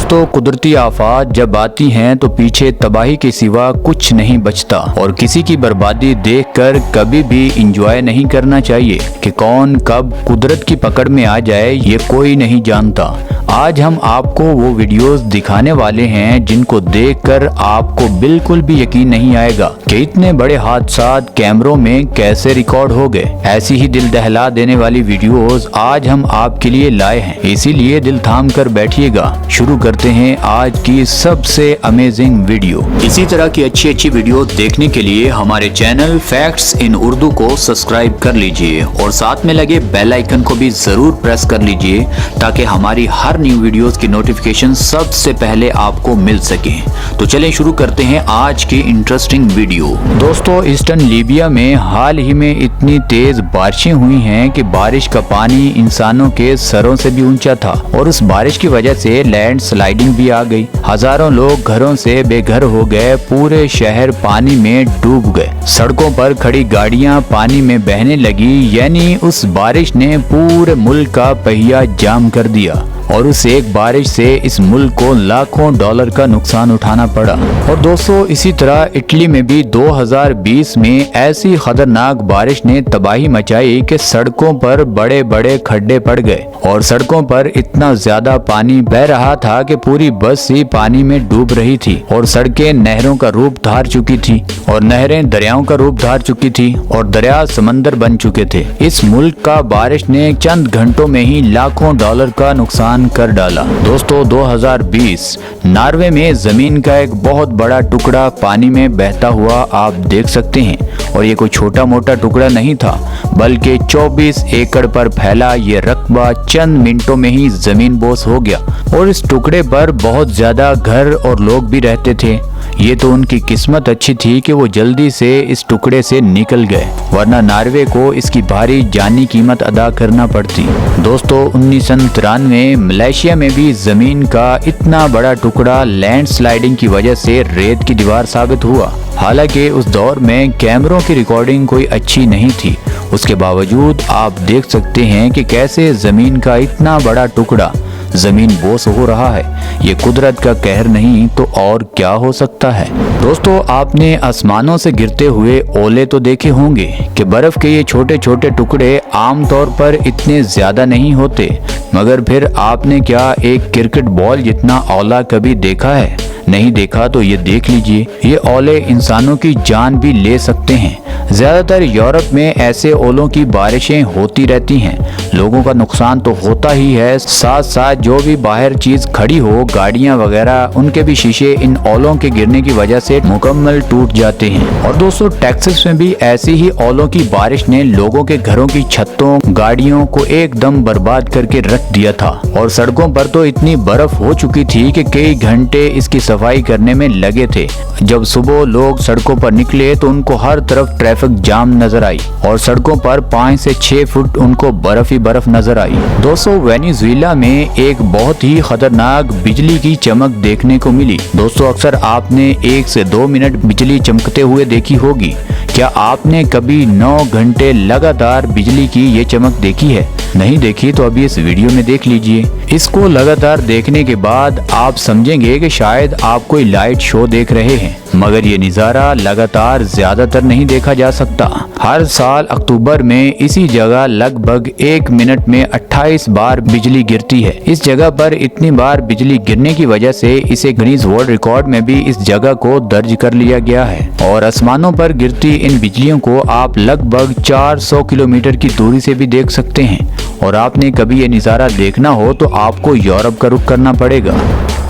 दोस्तों, कुदरती आफात जब आती हैं तो पीछे तबाही के सिवा कुछ नहीं बचता और किसी की बर्बादी देखकर कभी भी इंजॉय नहीं करना चाहिए कि कौन कब कुदरत की पकड़ में आ जाए ये कोई नहीं जानता। आज हम आपको वो वीडियोस दिखाने वाले हैं जिनको देखकर आपको बिल्कुल भी यकीन नहीं आएगा कि इतने बड़े हादसा कैमरों में कैसे रिकॉर्ड हो गए। ऐसी ही दिल दहला देने वाली वीडियोस आज हम आपके लिए लाए हैं, इसीलिए दिल थाम कर बैठिएगा। शुरू करते हैं आज की सबसे अमेजिंग वीडियो। इसी तरह की अच्छी वीडियो देखने के लिए हमारे चैनल फैक्ट्स इन उर्दू को सब्सक्राइब कर लीजिए और साथ में लगे बेल आइकन को भी जरूर प्रेस कर लीजिए ताकि हमारी हर न्यू वीडियोस की नोटिफिकेशन सबसे पहले आपको मिल सके। तो चलें शुरू करते हैं आज की इंटरेस्टिंग वीडियो। दोस्तों, ईस्टर्न लीबिया में हाल ही में इतनी तेज बारिशें हुई हैं कि बारिश का पानी इंसानों के सरों से भी ऊंचा था और उस बारिश की वजह से लैंड स्लाइडिंग भी आ गई। हजारों लोग घरों से बेघर हो गए, पूरे शहर पानी में डूब गए, सड़कों पर खड़ी गाड़ियां पानी में बहने लगी। यानी उस बारिश ने पूरे मुल्क का पहिया जाम कर दिया और उस एक बारिश से इस मुल्क को लाखों डॉलर का नुकसान उठाना पड़ा। और दोस्तों, इसी तरह इटली में भी 2020 में ऐसी खतरनाक बारिश ने तबाही मचाई कि सड़कों पर बड़े बड़े खड्डे पड़ गए और सड़कों पर इतना ज्यादा पानी बह रहा था कि पूरी बस ही पानी में डूब रही थी और सड़कें नहरों का रूप धार चुकी थी और नहरें दरियाओं का रूप धार चुकी थी और दरिया समंदर बन चुके थे। इस मुल्क का बारिश ने चंद घंटों में ही लाखों डॉलर का नुकसान कर डाला। दोस्तों, 2020 नॉर्वे में जमीन का एक बहुत बड़ा टुकड़ा पानी में बहता हुआ आप देख सकते हैं और ये कोई छोटा मोटा टुकड़ा नहीं था बल्कि 24 एकड़ पर फैला ये रकबा चंद मिनटों में ही जमीन बोस हो गया और इस टुकड़े पर बहुत ज्यादा घर और लोग भी रहते थे। ये तो उनकी किस्मत अच्छी थी कि वो जल्दी से इस टुकड़े से निकल गए, वरना नॉर्वे को इसकी भारी जानी कीमत अदा करना पड़ती। दोस्तों, 1993 मलेशिया में भी जमीन का इतना बड़ा टुकड़ा लैंड स्लाइडिंग की वजह से रेत की दीवार साबित हुआ। हालांकि उस दौर में कैमरों की रिकॉर्डिंग कोई अच्छी नहीं थी, उसके बावजूद आप देख सकते हैं कि कैसे जमीन का इतना बड़ा टुकड़ा जमीन बोस हो रहा है। ये कुदरत का कहर नहीं तो और क्या हो सकता है। दोस्तों, आपने आसमानों से गिरते हुए ओले तो देखे होंगे कि बर्फ के ये छोटे छोटे टुकड़े आमतौर पर इतने ज्यादा नहीं होते, मगर फिर आपने क्या एक क्रिकेट बॉल जितना ओला कभी देखा है? नहीं देखा तो ये देख लीजिए। ये ओले इंसानों की जान भी ले सकते हैं। ज्यादातर यूरोप में ऐसे ओलों की बारिशें होती रहती हैं। लोगों का नुकसान तो होता ही है, साथ साथ जो भी बाहर चीज खड़ी हो, गाड़ियां वगैरह, उनके भी शीशे इन ओलों के गिरने की वजह से मुकम्मल टूट जाते हैं। और दोस्तों, टेक्सास में भी ऐसी ही ओलों की बारिश ने लोगों के घरों की छतों, गाड़ियों को एकदम बर्बाद करके रख दिया था और सड़कों पर तो इतनी बर्फ हो चुकी थी कि कई घंटे इसकी सफाई करने में लगे थे। जब सुबह लोग सड़कों पर निकले तो उनको हर तरफ ट्रैफिक जाम नजर आई और सड़कों पर 5 से 6 फुट उनको बर्फ ही बर्फ नजर आई। दोस्तों, वेनेजुएला में एक बहुत ही खतरनाक बिजली की चमक देखने को मिली। दोस्तों, अक्सर आपने 1 से 2 मिनट बिजली चमकते हुए देखी होगी। क्या आपने कभी 9 घंटे लगातार बिजली की ये चमक देखी है? नहीं देखी तो अभी इस वीडियो में देख लीजिए। इसको लगातार देखने के बाद आप समझेंगे कि शायद आप कोई लाइट शो देख रहे हैं, मगर ये नज़ारा लगातार ज्यादातर नहीं देखा जा सकता। हर साल अक्टूबर में इसी जगह लगभग 1 मिनट में 28 बार बिजली गिरती है। इस जगह पर इतनी बार बिजली गिरने की वजह से इसे गिनीज वर्ल्ड रिकॉर्ड में भी इस जगह को दर्ज कर लिया गया है। और आसमानों पर गिरती इन बिजलियों को आप लगभग 400 किलोमीटर की दूरी से भी देख सकते हैं। और आपने कभी ये नज़ारा देखना हो तो आपको यूरोप का रुख करना पड़ेगा।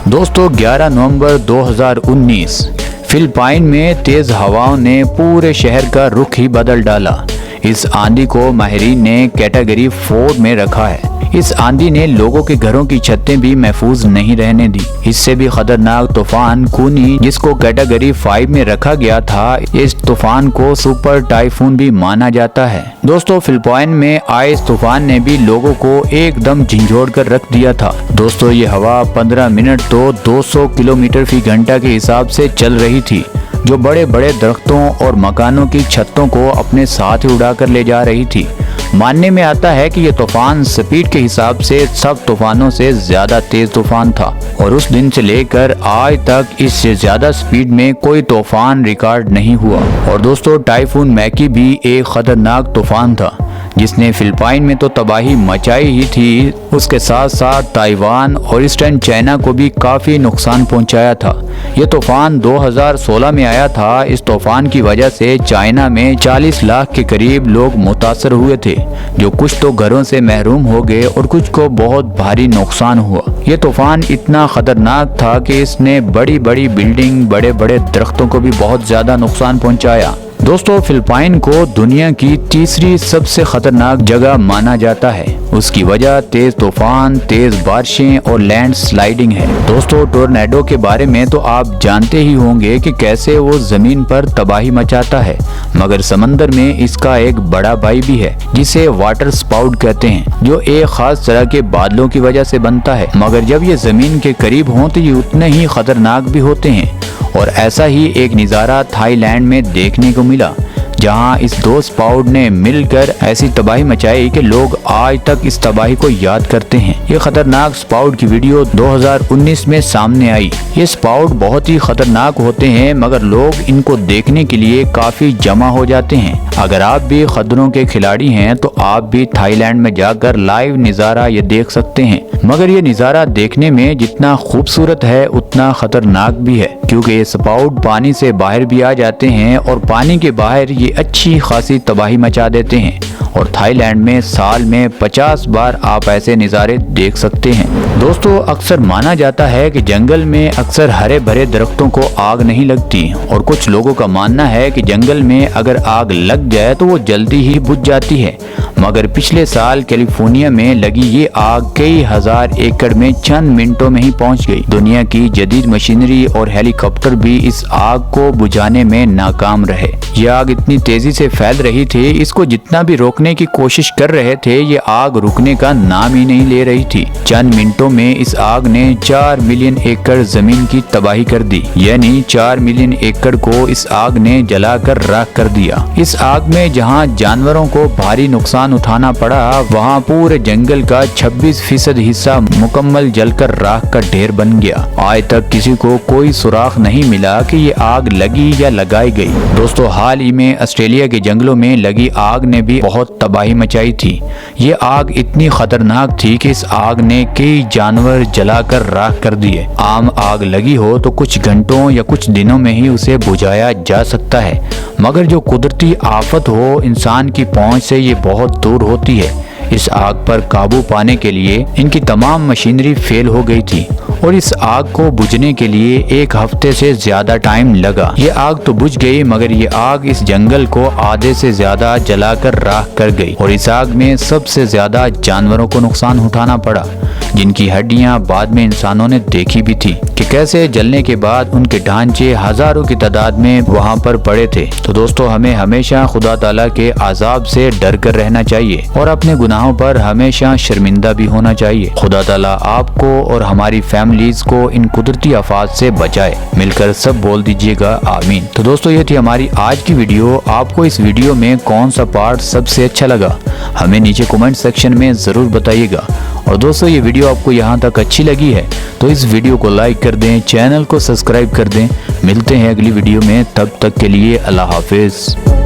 दोस्तों, 11 नवंबर 2019 फिलिपाइन में तेज हवाओं ने पूरे शहर का रुख ही बदल डाला। इस आंधी को माहिरीन ने कैटेगरी 4 में रखा है। इस आंधी ने लोगों के घरों की छतें भी महफूज नहीं रहने दी। इससे भी खतरनाक तूफान कूनी, जिसको कैटेगरी 5 में रखा गया था, इस तूफान को सुपर टाइफून भी माना जाता है। दोस्तों, फिलिपाइन में आए इस तूफान ने भी लोगों को एकदम झंझोड़ कर रख दिया था। दोस्तों, ये हवा 15 मिनट तो 200 किलोमीटर फी घंटा के हिसाब से चल रही थी। जो बड़े बड़े दरख्तों और मकानों की छतों को अपने साथ ही उड़ा कर ले जा रही थी। मानने में आता है कि यह तूफान स्पीड के हिसाब से सब तूफानों से ज्यादा तेज तूफान था और उस दिन से लेकर आज तक इससे ज्यादा स्पीड में कोई तूफान रिकॉर्ड नहीं हुआ। और दोस्तों, टाइफून मैकी भी एक खतरनाक तूफान था जिसने फिलिपाइन में तो तबाही मचाई ही थी, उसके साथ साथ ताइवान और ईस्टर्न चाइना को भी काफी नुकसान पहुंचाया था। यह तूफान 2016 में आया था। इस तूफान की वजह से चाइना में 40 लाख के करीब लोग मुतासर हुए थे, जो कुछ तो घरों से महरूम हो गए और कुछ को बहुत भारी नुकसान हुआ। यह तूफान इतना खतरनाक था कि इसने बड़ी बड़ी बिल्डिंग, बड़े बड़े दरख्तों को भी बहुत ज्यादा नुकसान पहुंचाया। दोस्तों, फिलिपाइन को दुनिया की तीसरी सबसे खतरनाक जगह माना जाता है। उसकी वजह तेज तूफान, तेज बारिशें और लैंड स्लाइडिंग है। दोस्तों, टोर्नेडो के बारे में तो आप जानते ही होंगे कि कैसे वो जमीन पर तबाही मचाता है, मगर समंदर में इसका एक बड़ा भाई भी है जिसे वाटर स्पाउट कहते हैं, जो एक खास तरह के बादलों की वजह से बनता है। मगर जब ये जमीन के करीब हों तो ये उतने ही खतरनाक भी होते हैं। और ऐसा ही एक नज़ारा थाईलैंड में देखने को मिला, जहां इस दो स्पाउट ने मिलकर ऐसी तबाही मचाई कि लोग आज तक इस तबाही को याद करते हैं। ये खतरनाक स्पाउट की वीडियो 2019 में सामने आई। ये स्पाउट बहुत ही खतरनाक होते हैं, मगर लोग इनको देखने के लिए काफी जमा हो जाते हैं। अगर आप भी खतरों के खिलाड़ी हैं तो आप भी थाईलैंड में जाकर लाइव नज़ारा ये देख सकते हैं। मगर ये नज़ारा देखने में जितना खूबसूरत है उतना खतरनाक भी है, क्योंकि ये स्पाउट पानी से बाहर भी आ जाते हैं और पानी के बाहर ये अच्छी खासी तबाही मचा देते हैं। और थाईलैंड में साल में 50 बार आप ऐसे नज़ारे देख सकते हैं। दोस्तों, अक्सर माना जाता है कि जंगल में अक्सर हरे भरे दरख्तों को आग नहीं लगती, और कुछ लोगों का मानना है कि जंगल में अगर आग लग जाए तो वो जल्दी ही बुझ जाती है। मगर पिछले साल कैलिफोर्निया में लगी ये आग कई हजार एकड़ में चंद मिनटों में ही पहुंच गई। दुनिया की जदीद मशीनरी और हेलीकॉप्टर भी इस आग को बुझाने में नाकाम रहे। ये आग इतनी तेजी से फैल रही थी, इसको जितना भी रोकने की कोशिश कर रहे थे, ये आग रुकने का नाम ही नहीं ले रही थी। चंद मिनटों में इस आग ने 4 मिलियन एकड़ जमीन की तबाही कर दी, यानी 4 मिलियन एकड़ को इस आग ने जलाकर राख कर दिया। इस आग में जहां जानवरों को भारी नुकसान उठाना पड़ा, वहां पूरे जंगल का 26% हिस्सा मुकम्मल जलकर राख का ढेर बन गया। आज तक किसी को कोई सुराग नहीं मिला कि ये आग लगी या लगाई गई। दोस्तों, हाल ही में ऑस्ट्रेलिया के जंगलों में लगी आग ने भी बहुत तबाही मचाई थी। ये आग इतनी खतरनाक थी कि इस आग ने कई जानवर जलाकर राख कर दिए। आम आग लगी हो तो कुछ घंटों या कुछ दिनों में ही उसे बुझाया जा सकता है, मगर जो कुदरती आफत हो, इंसान की पहुंच से ये बहुत दूर होती है। इस आग पर काबू पाने के लिए इनकी तमाम मशीनरी फेल हो गई थी और इस आग को बुझने के लिए 1 हफ्ते से ज्यादा टाइम लगा। ये आग तो बुझ गई, मगर ये आग इस जंगल को आधे से ज्यादा जलाकर राख कर गई और इस आग में सबसे ज्यादा जानवरों को नुकसान उठाना पड़ा, जिनकी हड्डियां बाद में इंसानों ने देखी भी थी कि कैसे जलने के बाद उनके ढांचे हजारों की तादाद में वहां पर पड़े थे। तो दोस्तों, हमें हमेशा खुदा ताला के अजाब से डर कर रहना चाहिए और अपने गुनाहों पर हमेशा शर्मिंदा भी होना चाहिए। खुदा ताला आपको और हमारी फैमिलीज को इन कुदरती आफात से बचाए। मिलकर सब बोल दीजिएगा आमीन। तो दोस्तों, ये थी हमारी आज की वीडियो। आपको इस वीडियो में कौन सा पार्ट सबसे अच्छा लगा, हमें नीचे कमेंट सेक्शन में जरूर बताइएगा। और दोस्तों, ये वीडियो आपको यहाँ तक अच्छी लगी है तो इस वीडियो को लाइक कर दें, चैनल को सब्सक्राइब कर दें। मिलते हैं अगली वीडियो में, तब तक के लिए अल्लाह हाफिज।